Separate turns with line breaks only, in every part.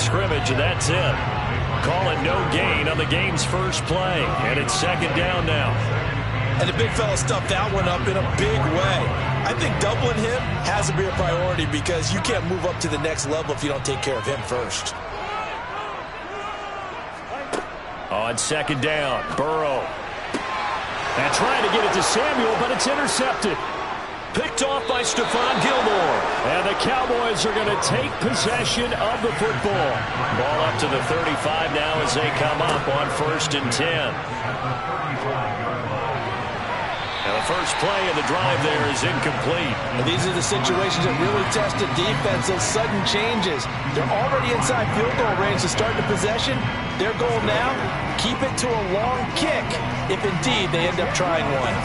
scrimmage, and that's it. Call it no gain on the game's first play, and it's second down now.
And the big fella stuffed that one up in a big way. I think doubling him has to be a priority because you can't move up to the next level if you don't take care of him first.
On second down, Burrow. And trying to get it to Samuel, but it's intercepted. Picked off by Stephon Gilmore. And the Cowboys are going to take possession of the football. Ball up to the 35 now as they come up on 1st and 10. And the first play of the drive there is incomplete.
And these are the situations that really test the defense, those sudden changes. They're already inside field goal range to start the possession. Their goal now, keep it to a long kick, if indeed they end up trying one.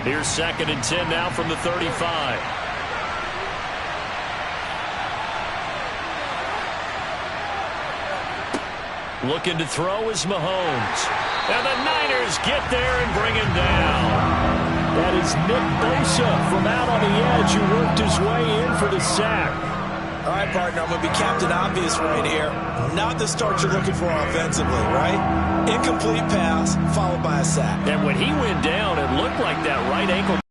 Here's 2nd and 10 now from the 35. Looking to throw is Mahomes. And the Niners get there and bring him down. That is Nick Bosa from out on the edge who worked his way in for the sack.
All right, partner, I'm going to be Captain Obvious right here. Not the start you're looking for offensively, right? Incomplete pass followed by a sack.
And when he went down, it looked like that right ankle.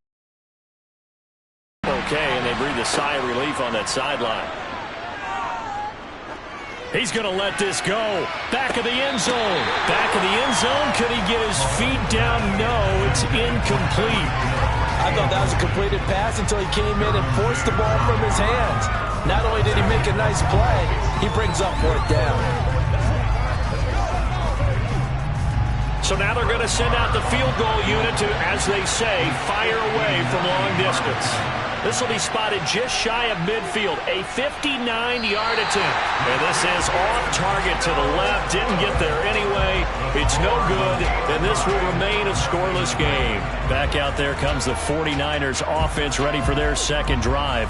Okay, and they breathed a sigh of relief on that sideline. He's going to let this go. Back of the end zone. Back of the end zone. Could he get his feet down? No, it's incomplete.
I thought that was a completed pass until he came in and forced the ball from his hands. Not only did he make a nice play, he brings up fourth down.
So now they're going to send out the field goal unit to, as they say, fire away from long distance. This will be spotted just shy of midfield, a 59-yard attempt. And this is off target to the left. Didn't get there anyway. It's no good, and this will remain a scoreless game. Back out there comes the 49ers offense ready for their second drive.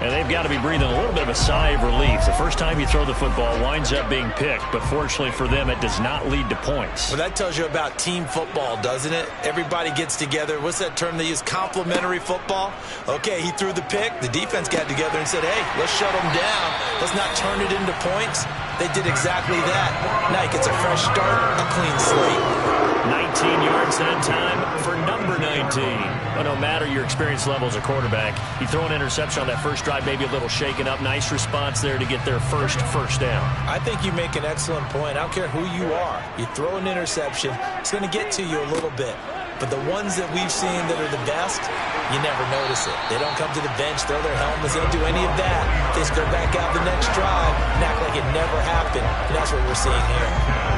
And they've got to be breathing a little bit of a sigh of relief. The first time you throw the football winds up being picked, but fortunately for them, it does not lead to points.
Well, that tells you about team football, doesn't it? Everybody gets together. What's that term they use? Complementary football? Okay, he threw the pick. The defense got together and said, hey, let's shut them down. Let's not turn it into points. They did exactly that. Now he gets a fresh start, a clean slate.
19 yards that time for number 19. But no matter your experience level as a quarterback, you throw an interception on that first drive, maybe a little shaken up. Nice response there to get their first down.
I think you make an excellent point. I don't care who you are. You throw an interception, it's going to get to you a little bit. But the ones that we've seen that are the best, you never notice it. They don't come to the bench, throw their helmets, they don't do any of that. They just go back out the next drive and act like it never happened. And that's what we're seeing here.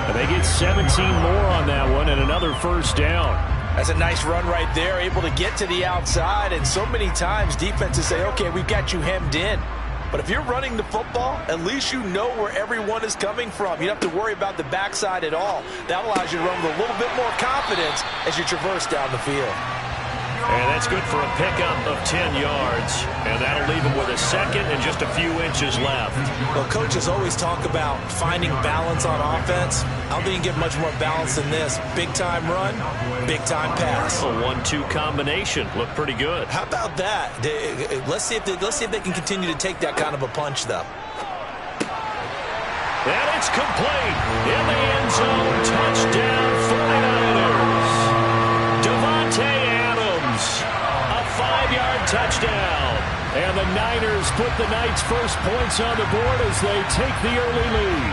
And they get 17 more on that one and another first down.
That's a nice run right there, able to get to the outside. And so many times defenses say, okay, we've got you hemmed in. But if you're running the football, at least you know where everyone is coming from. You don't have to worry about the backside at all. That allows you to run with a little bit more confidence as you traverse down the field.
And that's good for a pickup of 10 yards. And that'll leave him with a second and just a few inches left.
Well, coaches always talk about finding balance on offense. I don't think you can get much more balance than this. Big-time run, big-time pass.
A 1-2 combination. Looked pretty good.
How about that? Let's see if they can continue to take that kind of a punch, though.
And it's complete. In the end zone. Touchdown, 49ers. Devontae Adams. A 5-yard touchdown. And the Niners put the Knights' first points on the board as they take the early lead.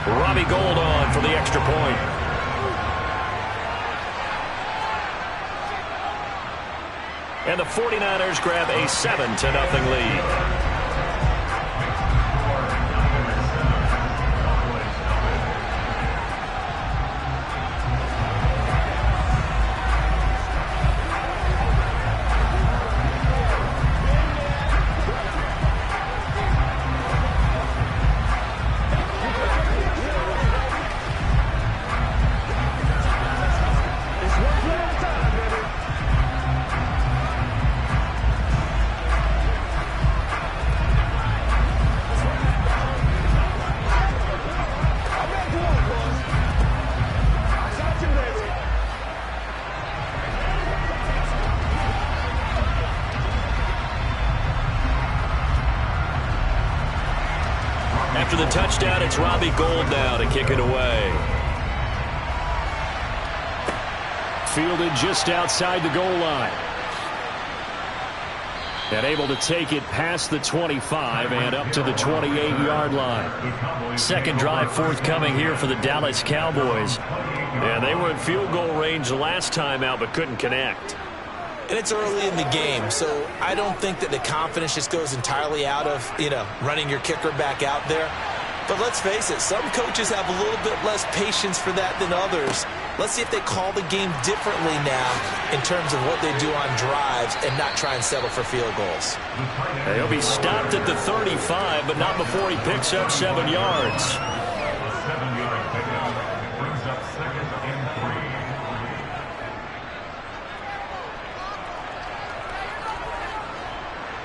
Robbie Gould on for the extra point. And the 49ers grab a 7-0 lead. After the touchdown, it's Robbie Gould now to kick it away. Fielded just outside the goal line. And able to take it past the 25 and up to the 28-yard line. Second drive forthcoming here for the Dallas Cowboys. And they were in field goal range the last time out but couldn't connect.
And it's early in the game, so I don't think that the confidence just goes entirely out of, running your kicker back out there. But let's face it, some coaches have a little bit less patience for that than others. Let's see if they call the game differently now in terms of what they do on drives and not try and settle for field goals.
He'll be stopped at the 35, but not before he picks up 7 yards.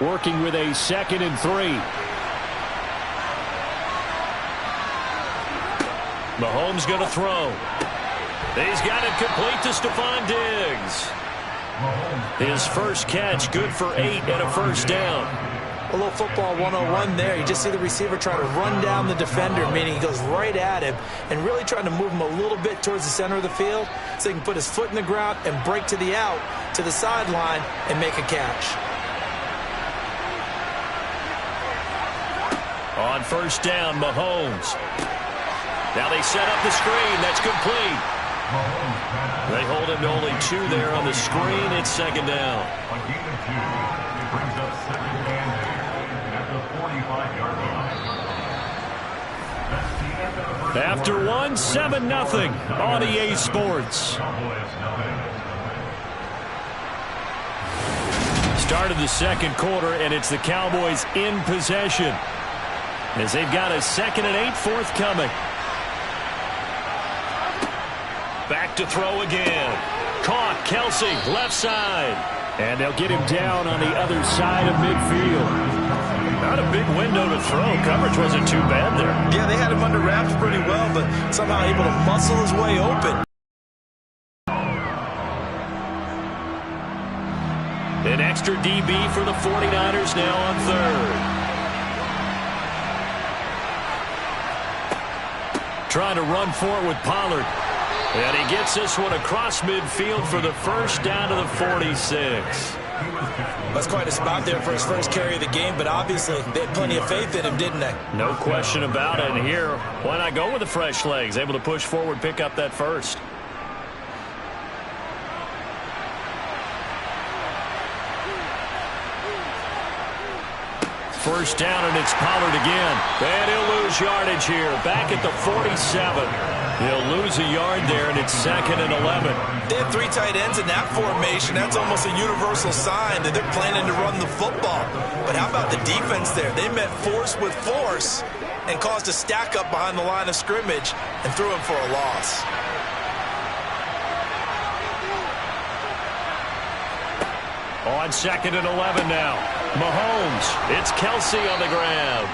Working with a 2nd and 3. Mahomes going to throw. He's got it complete to Stephon Diggs. His first catch, good for 8 and a first down.
A little football 101 there. You just see the receiver trying to run down the defender, meaning he goes right at him and really trying to move him a little bit towards the center of the field so he can put his foot in the ground and break to the out, to the sideline, and make a catch.
On first down, Mahomes. Now they set up the screen. That's complete. They hold him to only 2 there on the screen. It's 2nd down. After 1, 7-0 on EA Sports. Start of the second quarter, and it's the Cowboys in possession as they've got a 2nd and 8 forthcoming. Back to throw again. Caught. Kelsey, left side. And they'll get him down on the other side of midfield. Not a big window to throw. Coverage wasn't too bad there.
Yeah, they had him under wraps pretty well, but somehow able to muscle his way open.
An extra DB for the 49ers now on 3rd. Trying to run for it with Pollard. And he gets this one across midfield for the first down to the 46.
That's quite a spot there for his first carry of the game, but obviously they had plenty of faith in him, didn't they?
No question about it. And here, why not go with the fresh legs? Able to push forward, pick up that first. First down, and it's Pollard again. And he'll lose yardage here. Back at the 47. He'll lose a yard there, and it's 2nd and 11.
They have 3 tight ends in that formation. That's almost a universal sign that they're planning to run the football. But how about the defense there? They met force with force and caused a stack up behind the line of scrimmage and threw him for a loss.
On 2nd and 11 now. Mahomes. It's Kelsey on the ground.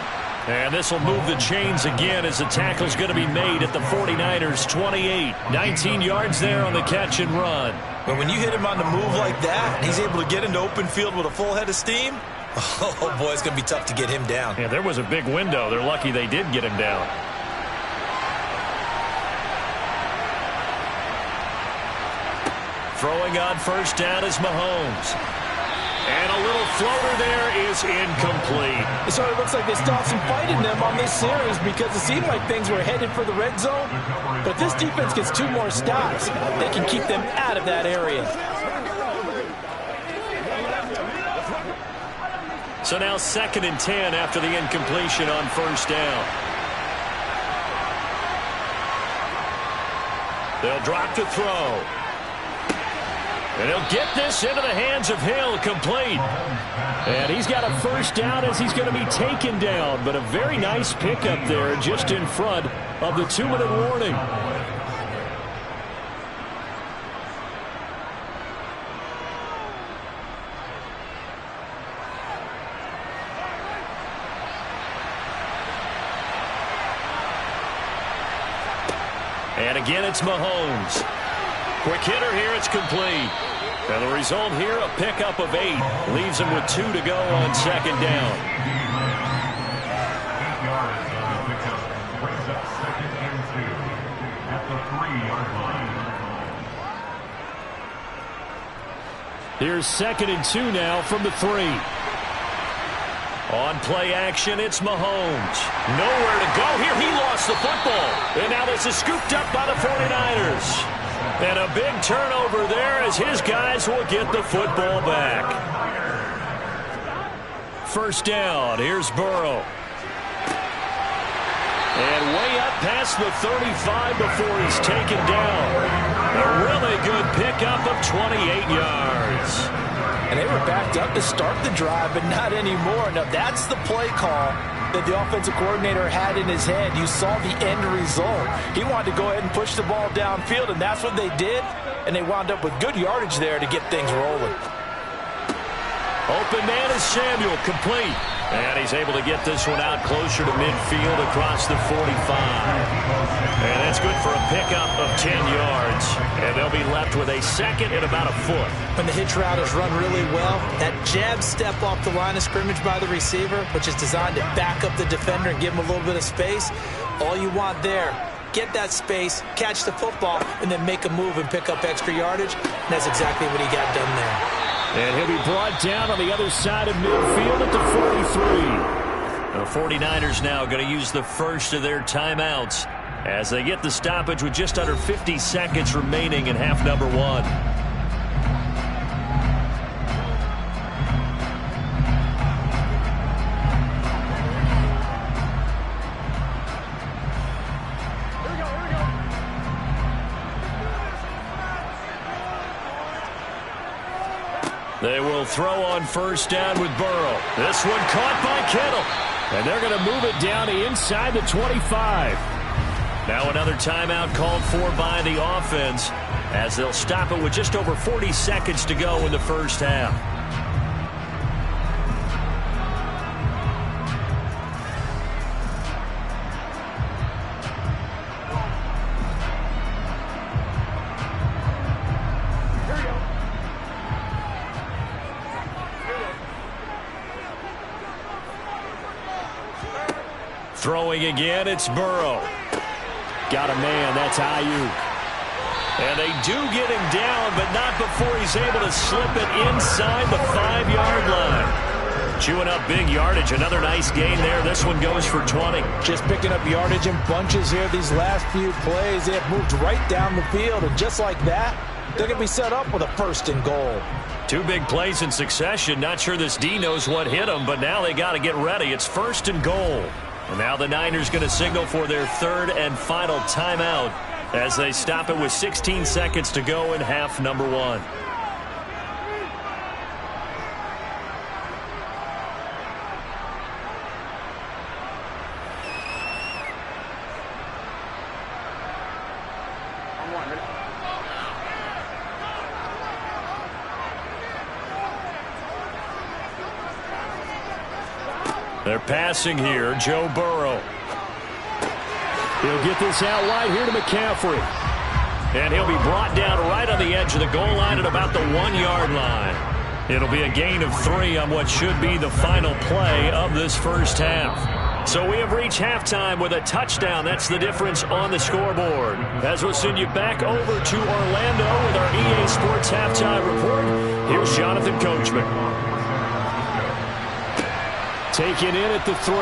And this will move the chains again as the tackle's going to be made at the 49ers 28. 19 yards there on the catch and run.
But when you hit him on the move like that, and he's able to get into open field with a full head of steam, oh boy, it's going to be tough to get him down.
Yeah, there was a big window. They're lucky they did get him down. Throwing on first down is Mahomes. And a little floater there is incomplete.
It sort of looks like they stopped some fight in them on this series because it seemed like things were headed for the red zone. But if this defense gets 2 more stops, they can keep them out of that area.
So now 2nd and 10 after the incompletion on first down. They'll drop to throw. And he'll get this into the hands of Hill, complete. And he's got a first down as he's going to be taken down. But a very nice pickup there just in front of the 2-minute warning. And again, it's Mahomes. Quick hitter here, it's complete. And the result here, a pickup of 8. Leaves him with 2 to go on 2nd down. Here's 2nd and 2 now from the 3. On play action, it's Mahomes. Nowhere to go here. He lost the football. And now this is scooped up by the 49ers. And a big turnover there as his guys will get the football back. First down, here's Burrow. And way up past the 35 before he's taken down. A really good pickup of 28 yards.
And they were backed up to start the drive, but not anymore. Now, that's the play call that the offensive coordinator had in his head. You saw the end result. He wanted to go ahead and push the ball downfield, and that's what they did. And they wound up with good yardage there to get things rolling.
Open man is Samuel, complete. And he's able to get this one out closer to midfield across the 45. And that's good for a pickup of 10 yards. And they'll be left with a 2nd and about a foot.
When the hitch route is run really well, that jab step off the line of scrimmage by the receiver, which is designed to back up the defender and give him a little bit of space, all you want there, get that space, catch the football, and then make a move and pick up extra yardage. And that's exactly what he got done there.
And he'll be brought down on the other side of midfield at the 43. The 49ers now going to use the first of their timeouts as they get the stoppage with just under 50 seconds remaining in half number 1. They will throw on first down with Burrow. This one caught by Kittle. And they're going to move it down to inside the 25. Now another timeout called for by the offense as they'll stop it with just over 40 seconds to go in the first half. Throwing again, it's Burrow. Got a man, that's Ayuk. And they do get him down, but not before he's able to slip it inside the 5-yard line. Chewing up big yardage, another nice gain there. This one goes for 20.
Just picking up yardage in bunches here these last few plays. They have moved right down the field, and just like that, they're going to be set up with a 1st and goal.
2 big plays in succession. Not sure this D knows what hit him, but now they got to get ready. It's 1st and goal. And now the Niners going to signal for their 3rd and final timeout as they stop it with 16 seconds to go in half number 1. They're passing here, Joe Burrow. He'll get this out wide here to McCaffrey. And he'll be brought down right on the edge of the goal line at about the 1-yard line. It'll be a gain of 3 on what should be the final play of this first half. So we have reached halftime with a touchdown. That's the difference on the scoreboard. As we'll send you back over to Orlando with our EA Sports Halftime Report, here's Jonathan Coachman. Taken in at the 3.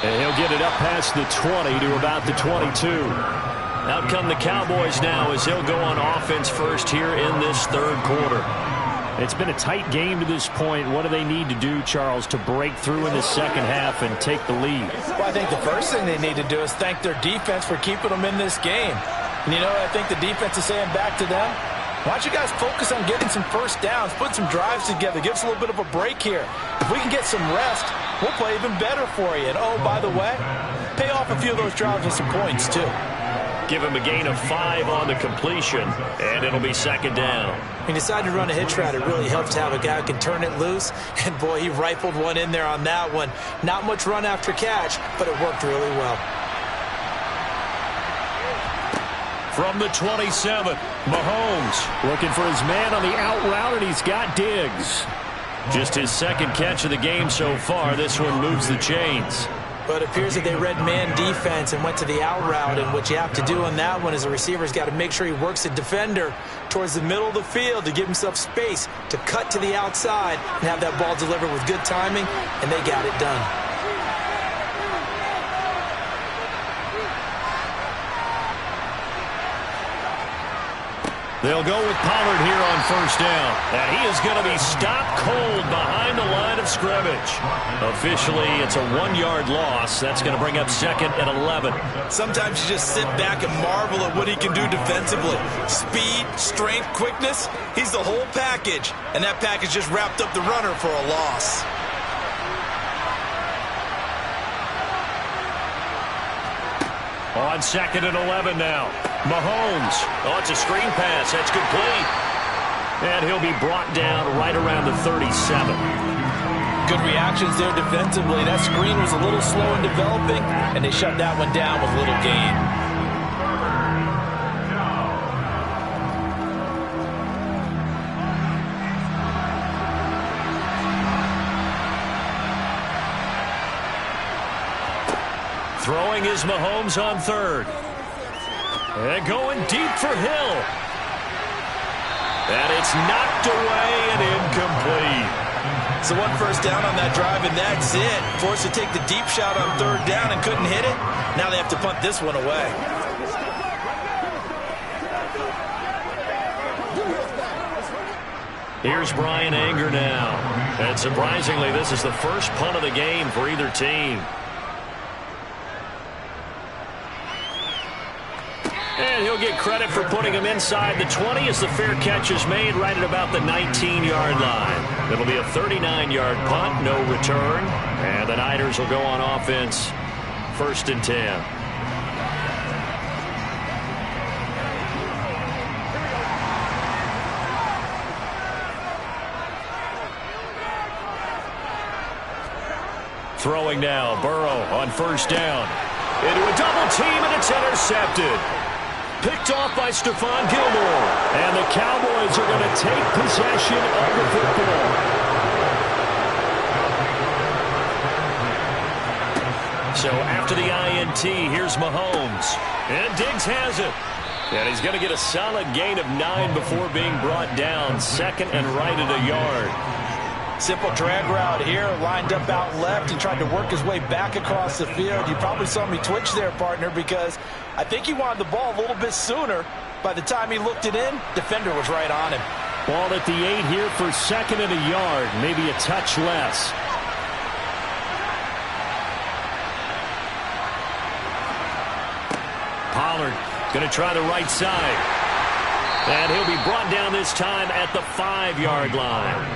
And he'll get it up past the 20 to about the 22. Out come the Cowboys now as they'll go on offense first here in this 3rd quarter. It's been a tight game to this point. What do they need to do, Charles, to break through in the 2nd half and take the lead?
Well, I think the first thing they need to do is thank their defense for keeping them in this game. And, you know, I think the defense is saying back to them, why don't you guys focus on getting some first downs, put some drives together, give us a little bit of a break here. If we can get some rest, we'll play even better for you. And, oh, by the way, pay off a few of those drives with some points, too.
Give him a gain of 5 on the completion, and it'll be 2nd down.
He decided to run a hitch route. It really helps to have a guy who can turn it loose. And, boy, he rifled one in there on that one. Not much run after catch, but it worked really well.
From the 27, Mahomes looking for his man on the out route, and he's got Diggs. Just his 2nd catch of the game so far. This one moves the chains.
Well, it appears that they read man defense and went to the out route, and what you have to do on that one is the receiver's got to make sure he works the defender towards the middle of the field to give himself space to cut to the outside and have that ball delivered with good timing, and they got it done.
They'll go with Pollard here on first down. And he is going to be stopped cold behind the line of scrimmage. Officially, it's a 1-yard loss. That's going to bring up 2nd and 11.
Sometimes you just sit back and marvel at what he can do defensively. Speed, strength, quickness, he's the whole package. And that package just wrapped up the runner for a loss.
On 2nd and 11 now. Mahomes. Oh, it's a screen pass. That's complete. And he'll be brought down right around the 37.
Good reactions there defensively. That screen was a little slow in developing, and they shut that one down with little gain.
Throwing is Mahomes on 3rd. And going deep for Hill. And it's knocked away and incomplete.
So 1 first down on that drive, and that's it. Forced to take the deep shot on 3rd down and couldn't hit it. Now they have to punt this one away.
Here's Brian Anger now. And surprisingly, this is the first punt of the game for either team. And he'll get credit for putting him inside the 20 as the fair catch is made right at about the 19-yard line. It'll be a 39-yard punt, no return. And the Niners will go on offense, 1st and 10. Throwing now, Burrow on 1st down. Into a double team, and it's intercepted. Picked off by Stephon Gilmore. And the Cowboys are going to take possession of the football. So after the INT, here's Mahomes. And Diggs has it. And he's going to get a solid gain of 9 before being brought down. 2nd and right at a yard.
Simple drag route here, lined up out left. He tried to work his way back across the field. You probably saw me twitch there, partner, because I think he wanted the ball a little bit sooner. By the time he looked it in, defender was right on him.
Ball at the 8 here for 2nd and a yard, maybe a touch less. Pollard going to try the right side. And he'll be brought down this time at the 5-yard line.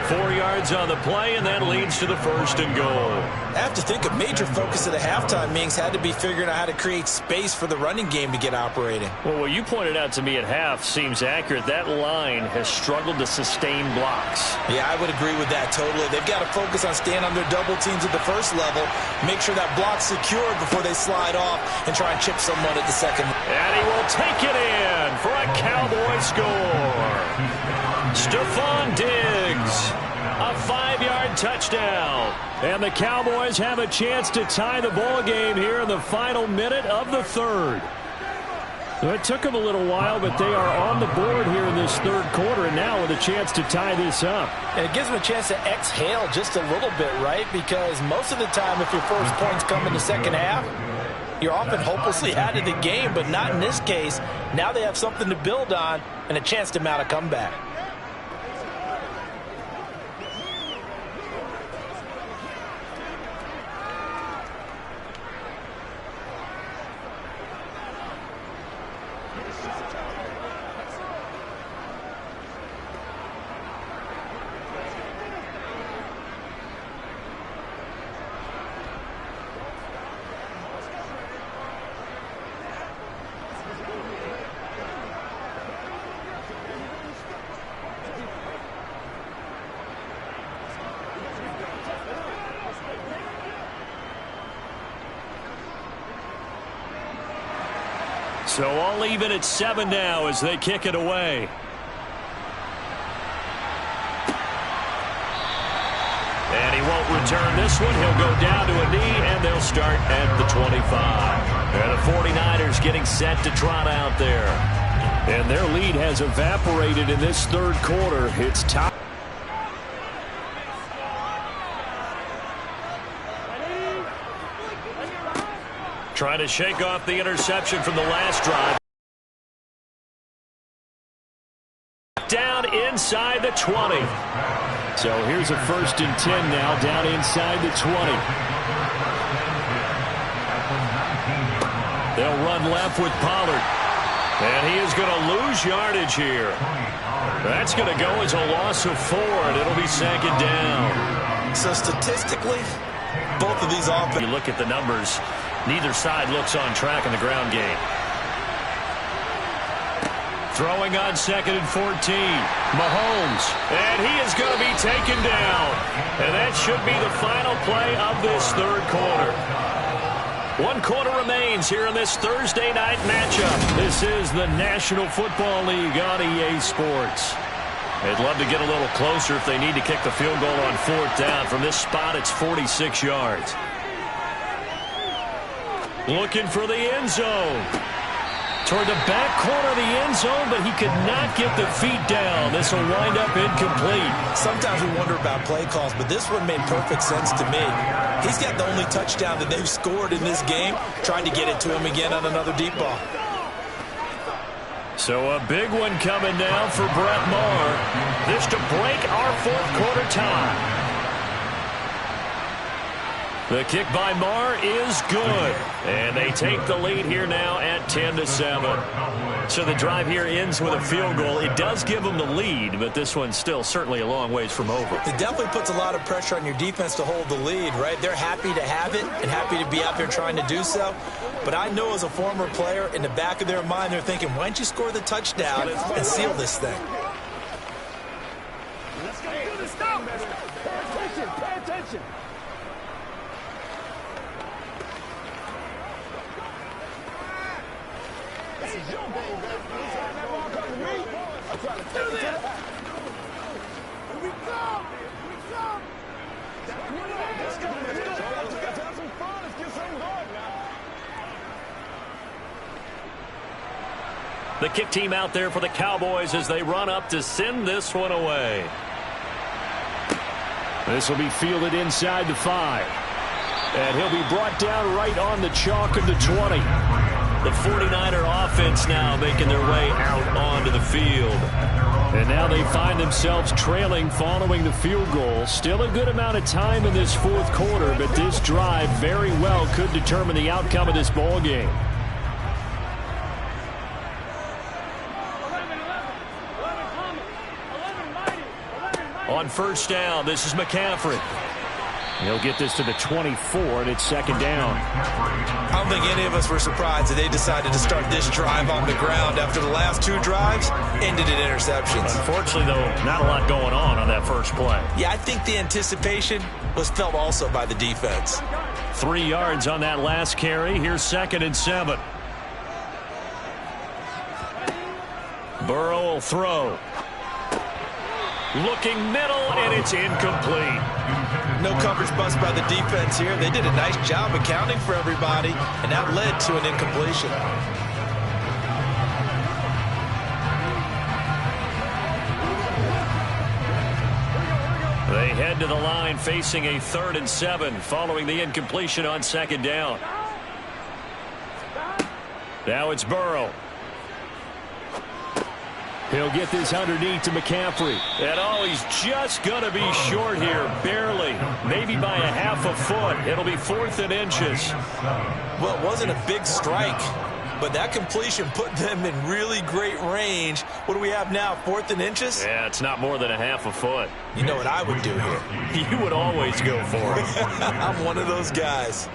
4 yards on the play, and that leads to the 1st and goal.
I have to think a major focus of the halftime meetings had to be figuring out how to create space for the running game to get operating.
Well, what you pointed out to me at half seems accurate. That line has struggled to sustain blocks.
Yeah, I would agree with that totally. They've got to focus on staying on their double teams at the first level, make sure that block's secured before they slide off and try and chip someone at the second.
And he will take it in for a Cowboy score. Stephon Diggs, a 5-yard touchdown. And the Cowboys have a chance to tie the ball game here in the final minute of the 3rd. It took them a little while, but they are on the board here in this 3rd quarter, and now with a chance to tie this up.
And it gives them a chance to exhale just a little bit, right? Because most of the time, if your first points come in the second half, you're often hopelessly out of the game, but not in this case. Now they have something to build on and a chance to mount a comeback.
So all even at 7 now as they kick it away. And And he won't return this one. He'll go down to a knee, and they'll start at the 25. And the 49ers getting set to trot out there. And their lead has evaporated in this third quarter. It's top. Trying to shake off the interception from the last drive. Down inside the 20. So here's a 1st and 10 now, down inside the 20. They'll run left with Pollard. And he is going to lose yardage here. That's going to go as a loss of 4, and it'll be 2nd down.
So statistically, both of these offenses.
You look at the numbers, neither side looks on track in the ground game. Throwing on 2nd and 14. Mahomes. And he is going to be taken down. And that should be the final play of this third quarter. 1 quarter remains here in this Thursday night matchup. This is the National Football League on EA Sports. They'd love to get a little closer if they need to kick the field goal on 4th down. From this spot, it's 46 yards. Looking for the end zone. Toward the back corner of the end zone, but he could not get the feet down. This will wind up incomplete.
Sometimes we wonder about play calls, but this one made perfect sense to me. He's got the only touchdown that they've scored in this game, trying to get it to him again on another deep ball.
So a big one coming now for Brett Maher. This to break our 4th quarter tie. The kick by Maher is good. And they take the lead here now at 10-7. So the drive here ends with a field goal. It does give them the lead, but this one's still certainly a long ways from over.
It definitely puts a lot of pressure on your defense to hold the lead, right? They're happy to have it and happy to be out there trying to do so. But I know as a former player, in the back of their mind, they're thinking, why don't you score the touchdown and seal this thing?
Let's go do this now. Pay attention. Pay attention. This is your ball, baby. Anytime that ball comes to me, I'm trying to take it. Here we go. Here we go. Let's go. Let's go. Let's have some fun. Let's get something going now.
The kick team out there for the Cowboys as they run up to send this one away. This will be fielded inside the 5. And he'll be brought down right on the chalk of the 20. The 49er offense now making their way out onto the field. And now they find themselves trailing following the field goal. Still a good amount of time in this 4th quarter, but this drive very well could determine the outcome of this ball game. On 1st down, this is McCaffrey. He'll get this to the 24, and it's 2nd down.
I don't think any of us were surprised that they decided to start this drive on the ground after the last 2 drives ended in interceptions.
Unfortunately, though, not a lot going on that first play.
Yeah, I think the anticipation was felt also by the defense.
3 yards on that last carry. Here's 2nd and 7. Burrow will throw. Looking middle, and it's incomplete.
No coverage bust by the defense here. They did a nice job accounting for everybody, and that led to an incompletion.
They head to the line facing a 3rd and 7 following the incompletion on 2nd down. Now it's Burrow. He'll get this underneath to McCaffrey. And oh, he's just going to be short here, barely. Maybe by a half a foot. It'll be 4th and inches.
Well, it wasn't a big strike, but that completion put them in really great range. What do we have now, 4th and inches?
Yeah, it's not more than a half a foot.
You know what I would do here?
You would always go for it.
I'm one of those guys.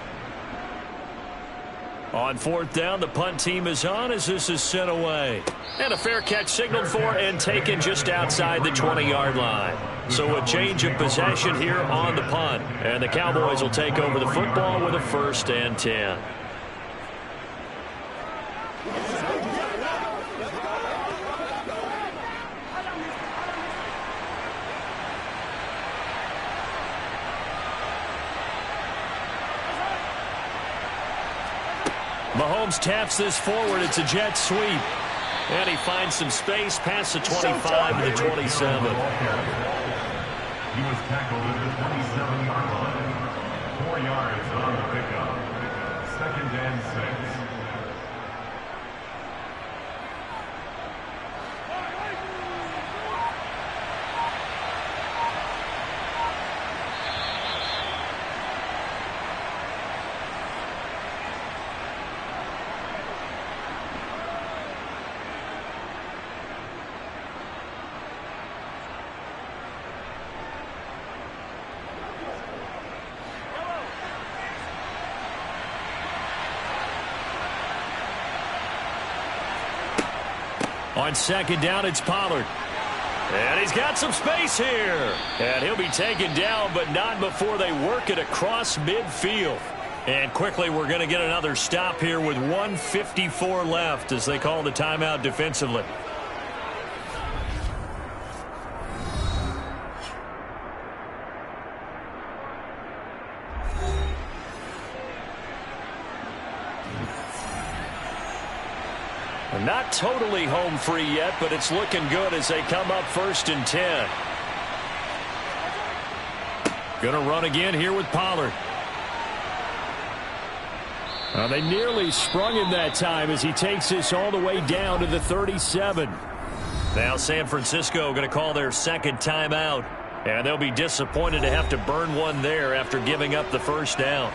On 4th down, the punt team is on as this is sent away. And a fair catch signaled for and taken just outside the 20-yard line. So a change of possession here on the punt. And the Cowboys will take over the football with a 1st and 10. Mahomes taps this forward. It's a jet sweep. And he finds some space past the 25 to the 27.
He was tackled at the 27-yard line. 4 yards on the pickup. 2nd and 6.
On 2nd down, it's Pollard. And he's got some space here. And he'll be taken down, but not before they work it across midfield. And quickly, we're going to get another stop here with 1:54 left as they call the timeout defensively. Not totally home free yet, but it's looking good as they come up 1st and 10. Gonna run again here with Pollard. They nearly sprung him that time as he takes this all the way down to the 37. Now San Francisco going to call their 2nd timeout, and they'll be disappointed to have to burn one there after giving up the 1st down.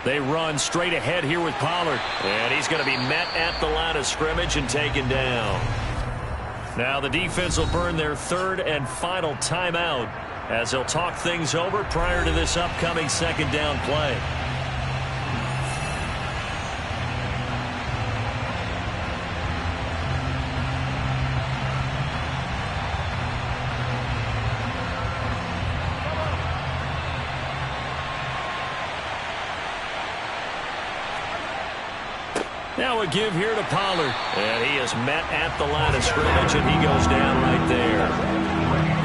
They run straight ahead here with Pollard. And he's going to be met at the line of scrimmage and taken down. Now the defense will burn their 3rd and final timeout as they'll talk things over prior to this upcoming 2nd down play. Now a give here to Pollard. And he is met at the line of scrimmage, and he goes down right there.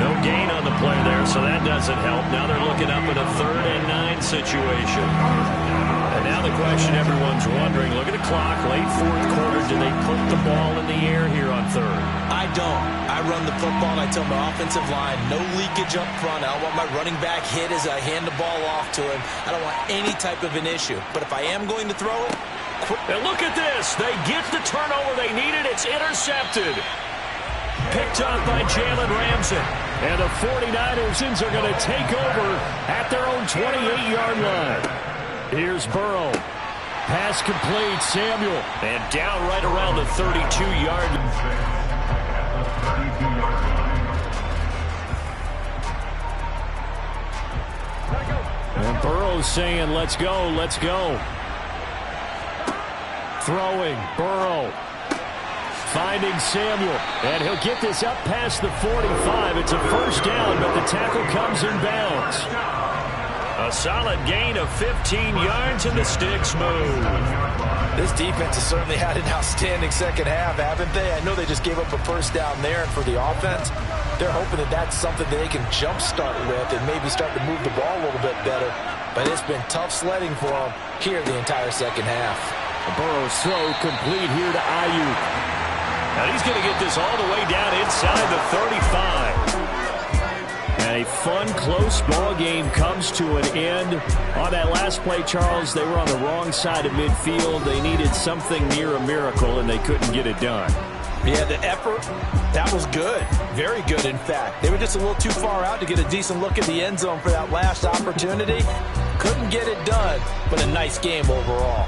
No gain on the play there, so that doesn't help. Now they're looking up at a 3rd and 9 situation. And now the question everyone's wondering, look at the clock, late 4th quarter. Do they put the ball in the air here on 3rd?
I don't. I run the football, and I tell my offensive line, no leakage up front. I don't want my running back hit as I hand the ball off to him. I don't want any type of an issue. But if I am going to throw it,
and look at this. They get the turnover they needed. It's intercepted. Picked up by Jalen Ramsey. And the 49ers are going to take over at their own 28-yard line. Here's Burrow. Pass complete. Samuel. And down right around the 32-yard line. And Burrow's saying, let's go, let's go. Throwing, Burrow, finding Samuel, and he'll get this up past the 45. It's a 1st down, but the tackle comes in bounds. A solid gain of 15 yards, and the sticks move.
This defense has certainly had an outstanding 2nd half, haven't they? I know they just gave up a 1st down there, and for the offense, they're hoping that that's something that they can jumpstart with and maybe start to move the ball a little bit better. But it's been tough sledding for them here the entire 2nd half.
Burrow's throw complete here to Ayuk. And he's going to get this all the way down inside the 35. And a fun, close ball game comes to an end. On that last play, Charles, they were on the wrong side of midfield. They needed something near a miracle, and they couldn't get it done.
Yeah, the effort, that was good. Very good, in fact. They were just a little too far out to get a decent look at the end zone for that last opportunity. Couldn't get it done, but a nice game overall.